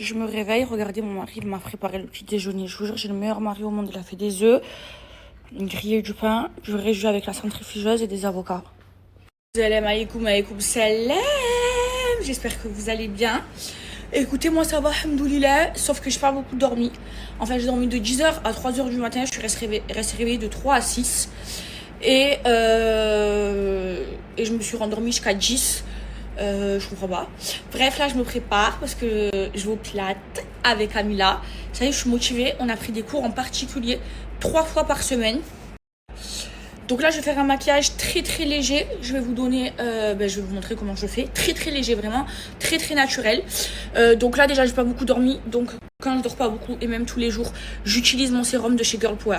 Je me réveille, regardez, mon mari il m'a préparé le petit déjeuner. Je vous jure, j'ai le meilleur mari au monde. Il a fait des œufs, grillé du pain, du riz jus avec la centrifugeuse et des avocats. Salam alaikum, alaikum salam. J'espère que vous allez bien. Écoutez, moi ça va, alhamdoulilah, sauf que j'ai pas beaucoup dormi. Enfin, j'ai dormi de 10h à 3h du matin. Je suis restée réveillée de 3 à 6. Et je me suis rendormie jusqu'à 10. Je comprends pas. Bref, là je me prépare parce que je vais au Pilates avec Amila. Ça y est, je suis motivée. On a pris des cours en particulier 3 fois par semaine. Donc là je vais faire un maquillage très très léger. Je vais vous donner, je vais vous montrer comment je fais. Très très léger, vraiment très très naturel. Donc là déjà j'ai pas beaucoup dormi. Donc quand je dors pas beaucoup et même tous les jours, j'utilise mon sérum de chez Girl Power.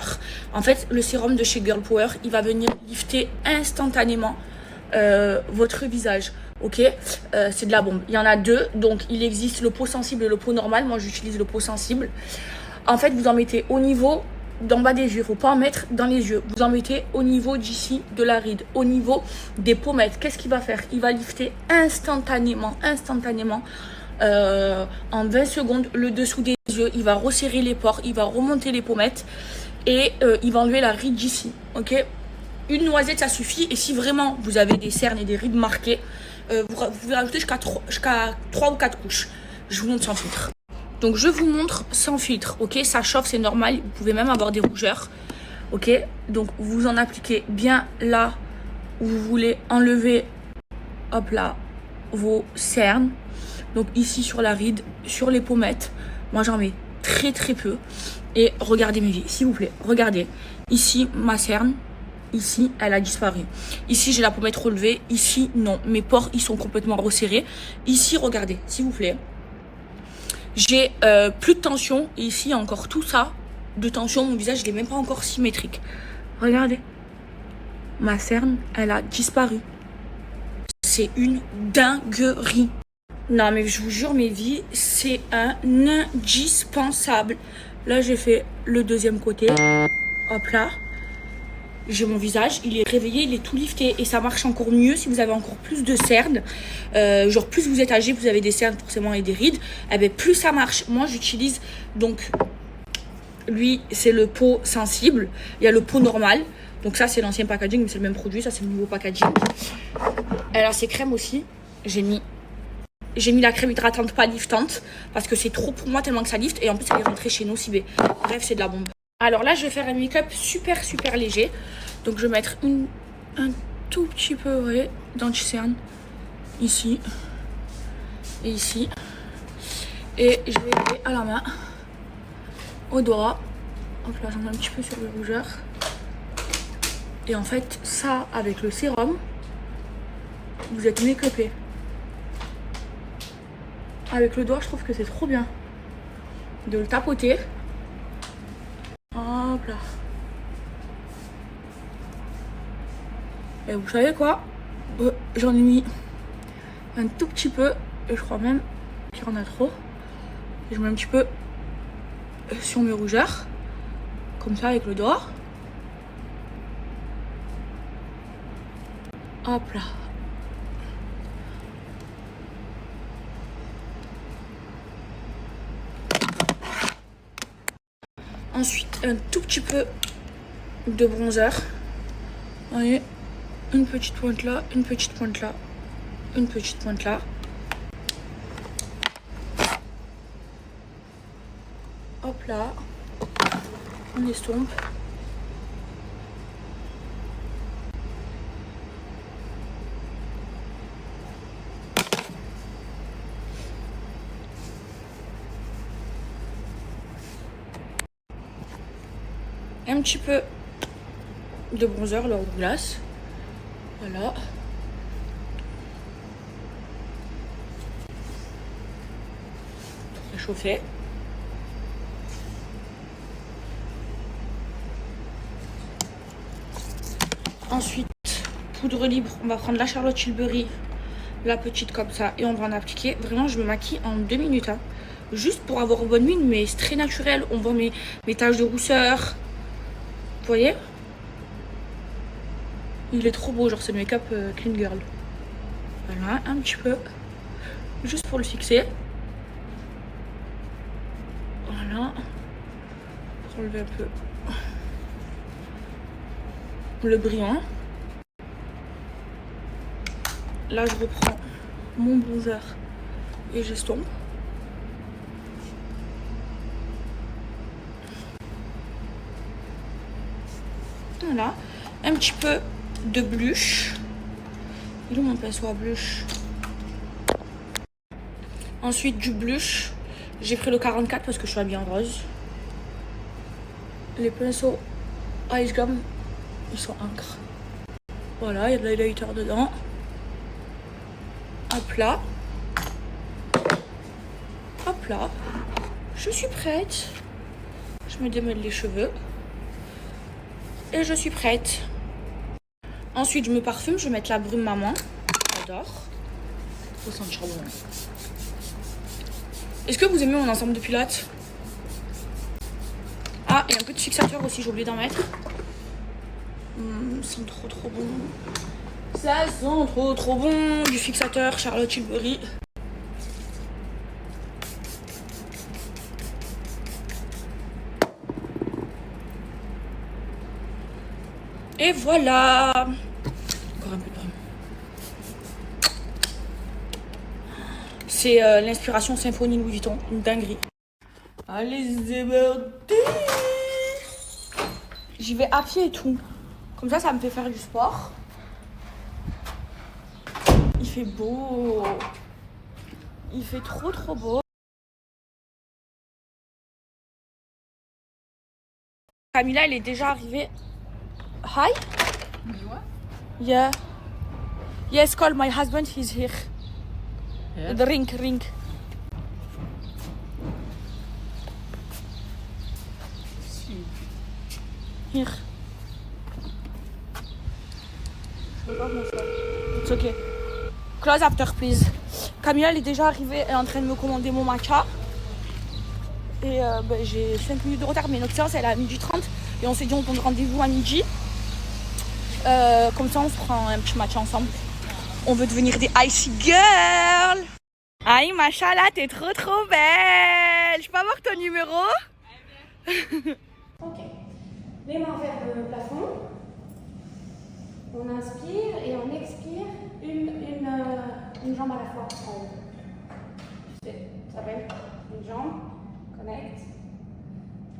En fait, le sérum de chez Girl Power, il va venir lifter instantanément votre visage. Ok, c'est de la bombe. Il y en a deux, donc il existe le pot sensible et le pot normal. Moi j'utilise le pot sensible. En fait, vous en mettez au niveau d'en bas des yeux, il faut pas en mettre dans les yeux. Vous en mettez au niveau d'ici de la ride, au niveau des pommettes. Qu'est-ce qu'il va faire? Il va lifter instantanément en 20 secondes le dessous des yeux. Il va resserrer les pores, il va remonter les pommettes et il va enlever la ride d'ici. Ok, une noisette ça suffit. Et si vraiment vous avez des cernes et des rides marquées, vous pouvez rajouter jusqu'à 3 ou 4 couches. Je vous montre sans filtre. Donc je vous montre sans filtre, ok? Ça chauffe, c'est normal. Vous pouvez même avoir des rougeurs, ok? Donc vous en appliquez bien là où vous voulez enlever, hop là, vos cernes. Donc ici sur la ride, sur les pommettes. Moi j'en mets très très peu. Et regardez mes vies, s'il vous plaît. Regardez, ici ma cerne. Ici, elle a disparu. Ici, j'ai la pommette relevée. Ici, non. Mes pores, ils sont complètement resserrés. Ici, regardez, s'il vous plaît. J'ai plus de tension. Et ici, encore tout ça de tension. Mon visage, il n'est même pas encore symétrique. Regardez. Ma cerne, elle a disparu. C'est une dinguerie. Non, mais je vous jure, mes vies, c'est un indispensable. Là, j'ai fait le deuxième côté. Hop là. J'ai mon visage, il est réveillé, il est tout lifté et ça marche encore mieux si vous avez encore plus de cernes. Genre plus vous êtes âgé, vous avez des cernes forcément et des rides, eh bien plus ça marche. Moi j'utilise donc, lui c'est le pot sensible, il y a le pot normal. Donc ça c'est l'ancien packaging mais c'est le même produit, ça c'est le nouveau packaging. Elle a ses crèmes aussi, j'ai mis la crème hydratante pas liftante parce que c'est trop pour moi tellement que ça lift et en plus elle est rentrée chez Nocibé. Bref, c'est de la bombe. Alors là, je vais faire un make-up super léger. Donc je vais mettre un tout petit peu, vous voyez, d'anti-cerne ici et ici. Et je vais aller à la main, au doigt. Hop là, j'en mets un petit peu sur le rougeur. Et en fait, ça, avec le sérum, vous êtes make-upé. Avec le doigt, je trouve que c'est trop bien de le tapoter. Hop là. Et vous savez quoi? J'en ai mis un tout petit peu. Et je crois même qu'il y en a trop. Et je mets un petit peu sur mes rougeurs. Comme ça avec le doigt. Hop là. Ensuite, un tout petit peu de bronzer. Vous voyez, une petite pointe là, une petite pointe là, une petite pointe là. Hop là, on estompe. Un petit peu de bronzer, l'heure de glace. Voilà. Pour réchauffer. Ensuite, poudre libre. On va prendre la Charlotte Tilbury, la petite comme ça, et on va en appliquer. Vraiment, je me maquille en 2 minutes. Hein. Juste pour avoir une bonne mine, mais c'est très naturel. On voit mes taches de rousseur. Vous voyez? Il est trop beau, genre c'est le make-up clean girl. Voilà, un petit peu. Juste pour le fixer. Voilà. Relever un peu le brillant. Là, je reprends mon bronzer et j'estompe. Voilà. Un petit peu de blush. Il est où mon pinceau à blush? Ensuite, du blush. J'ai pris le 44 parce que je suis habillée en rose. Les pinceaux Ice Gum, ils sont encre. Voilà, il y a de l'highlighter dedans. Hop là. Hop là. Je suis prête. Je me démêle les cheveux. Et je suis prête. Ensuite, je me parfume. Je vais mettre la brume maman. J'adore. Trop sentir bon. Est-ce que vous aimez mon ensemble de pilates? Ah, et un peu de fixateur aussi, j'ai oublié d'en mettre. Ça sent trop bon. Ça sent trop bon. Du fixateur Charlotte Tilbury. Et voilà. Encore un peu de brume. C'est l'inspiration Symphonie Louis Vuitton. Une dinguerie. Allez, c'est parti. J'y vais à pied et tout. Comme ça me fait faire du sport. Il fait beau. Il fait trop beau. Camilla, elle est déjà arrivée. Hi? Yeah. Yes, call my husband, he's here. Yeah. The ring. Here. It's okay. Close after, please. Camilla, elle est déjà arrivée, elle est en train de me commander mon matcha. Et j'ai 5 minutes de retard, mais notre séance elle est à 12h30. Et on s'est dit on prend rendez-vous à midi. Comme ça on se prend un petit matcha ensemble. On veut devenir des icy girls. Aïe machallah, t'es trop belle. Je peux avoir ton numéro? Ok. Les mains vers le plafond. On inspire et on expire une jambe à la fois. Ça s'appelle une jambe, connect,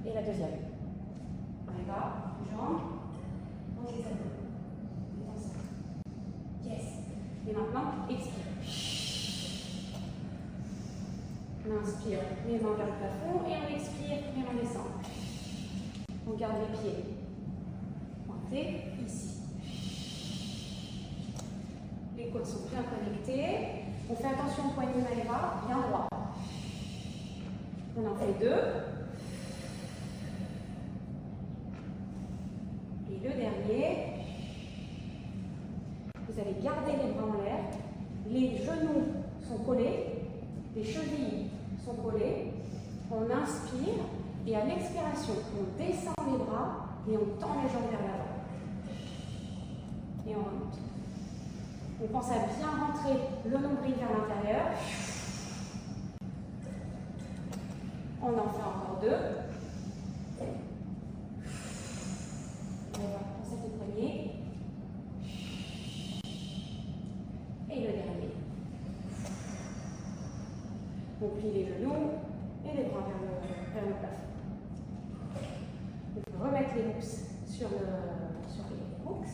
et la deuxième. D'accord? Une jambe, on les abdos. Yes. Et maintenant, expire. On inspire, les mains vers le plafond, et on expire, les mains descendent. On garde les pieds pointés ici. Les côtes sont bien connectées. On fait attention au poignet Maëva, bien droit. On en fait 2. Et le dernier. Vous allez garder les bras en l'air. Les genoux sont collés. Les chevilles sont collées. On inspire. Et à l'expiration, on descend les bras et on tend les jambes vers l'avant. Et on remonte. On pense à bien rentrer le nombril vers l'intérieur. On en fait encore 2. On va penser le poignet. Et le dernier. On plie les genoux et les bras vers le plafond. On peut remettre les hooks sur les hooks.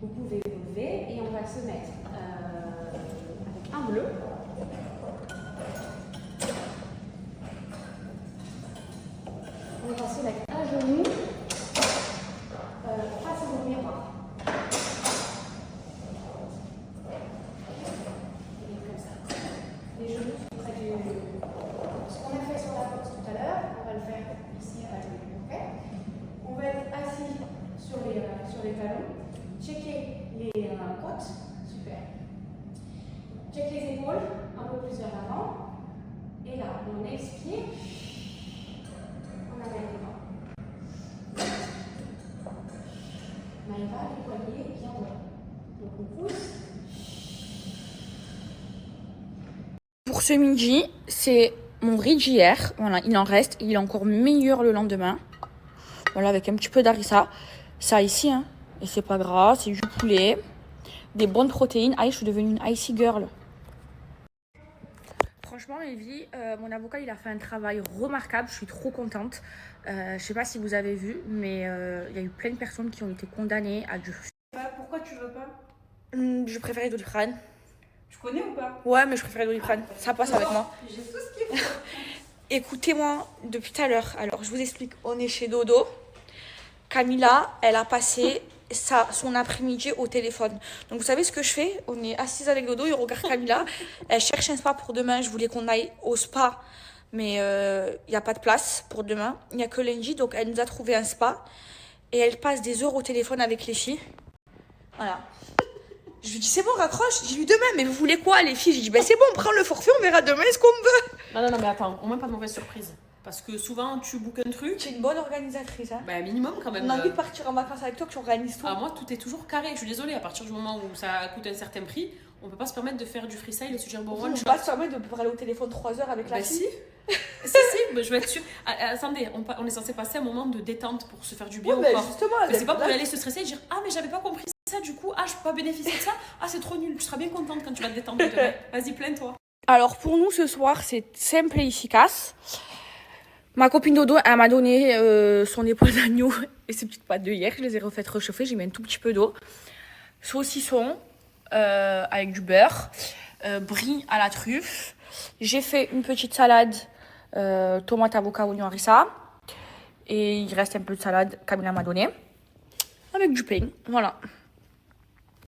Vous pouvez vous lever et on va se mettre avec un bleu. On va se mettre un genou face à votre miroir. Et comme ça. Les genoux sont près du genou. Ce qu'on a fait sur la porte tout à l'heure, on va le faire ici à la table. Okay. On va être assis sur les talons. Checker les côtes, super. Check les épaules, un peu plus vers l'avant. Et là, on expire. On amène les bras. Maëva, les poignets bien droits. Donc on pousse. pour ce midi, c'est mon riz d'hier. Voilà, il en reste. Il est encore meilleur le lendemain. Voilà, avec un petit peu d'harissa. Ça ici, hein. Et c'est pas gras, c'est du poulet. Des bonnes protéines. Ah, je suis devenue une icy girl. Franchement, Evie, mon avocat, il a fait un travail remarquable. Je suis trop contente. Je sais pas si vous avez vu, mais il y a eu plein de personnes qui ont été condamnées à du... Pourquoi tu veux pas? Je préférais Doliprane. Tu connais ou pas? Ouais, mais je préférais Doliprane. Ça passe avec moi. J'ai tout ce qu'il faut. Écoutez-moi depuis tout à l'heure. Alors, je vous explique. On est chez Dodo. Camilla, elle a passé son après-midi au téléphone. Donc, vous savez ce que je fais? On est assises avec Dodo, il regarde Camilla. Elle cherche un spa pour demain. Je voulais qu'on aille au spa, mais il n'y a pas de place pour demain. Il n'y a que lundi, donc elle nous a trouvé un spa. Et elle passe des heures au téléphone avec les filles. Voilà. Je lui dis, c'est bon, raccroche. J'ai dit, demain, mais vous voulez quoi, les filles? J'ai dit, ben c'est bon, on prend le forfait, on verra demain ce qu'on veut. Non, mais attends, au moins pas de mauvaise surprise. Parce que souvent, tu bookes un truc. Tu es une bonne organisatrice, hein. Bah, minimum quand même. On a envie de partir en vacances avec toi, que tu organises tout. Ah, moi, tout est toujours carré. Je suis désolée, à partir du moment où ça coûte un certain prix, on peut pas se permettre de faire du freestyle et se dire, bon, On one ne shot. peut pas se permettre de pouvoir aller au téléphone 3 heures avec la Bah, fille. si, mais je vais être sûre. Attendez, on est censé passer un moment de détente pour se faire du bien Ouais, au mais corps. justement, Mais c'est pas pour aller se stresser et dire, ah, mais j'avais pas compris ça, du coup, ah, je peux pas bénéficier de ça. Ah, c'est trop nul. Tu seras bien contente quand tu vas te détendre demain. Vas-y, plains-toi. Alors pour nous ce soir, c'est simple et efficace. Ma copine Dodo, elle m'a donné son épaule d'agneau et ses petites pâtes de hier. Je les ai refaites réchauffer, j'ai mis un tout petit peu d'eau. Saucisson avec du beurre, brie à la truffe. J'ai fait une petite salade, tomate, avocat, oignon, harissa. Et il reste un peu de salade, Camilla m'a donné. Avec du pain, voilà.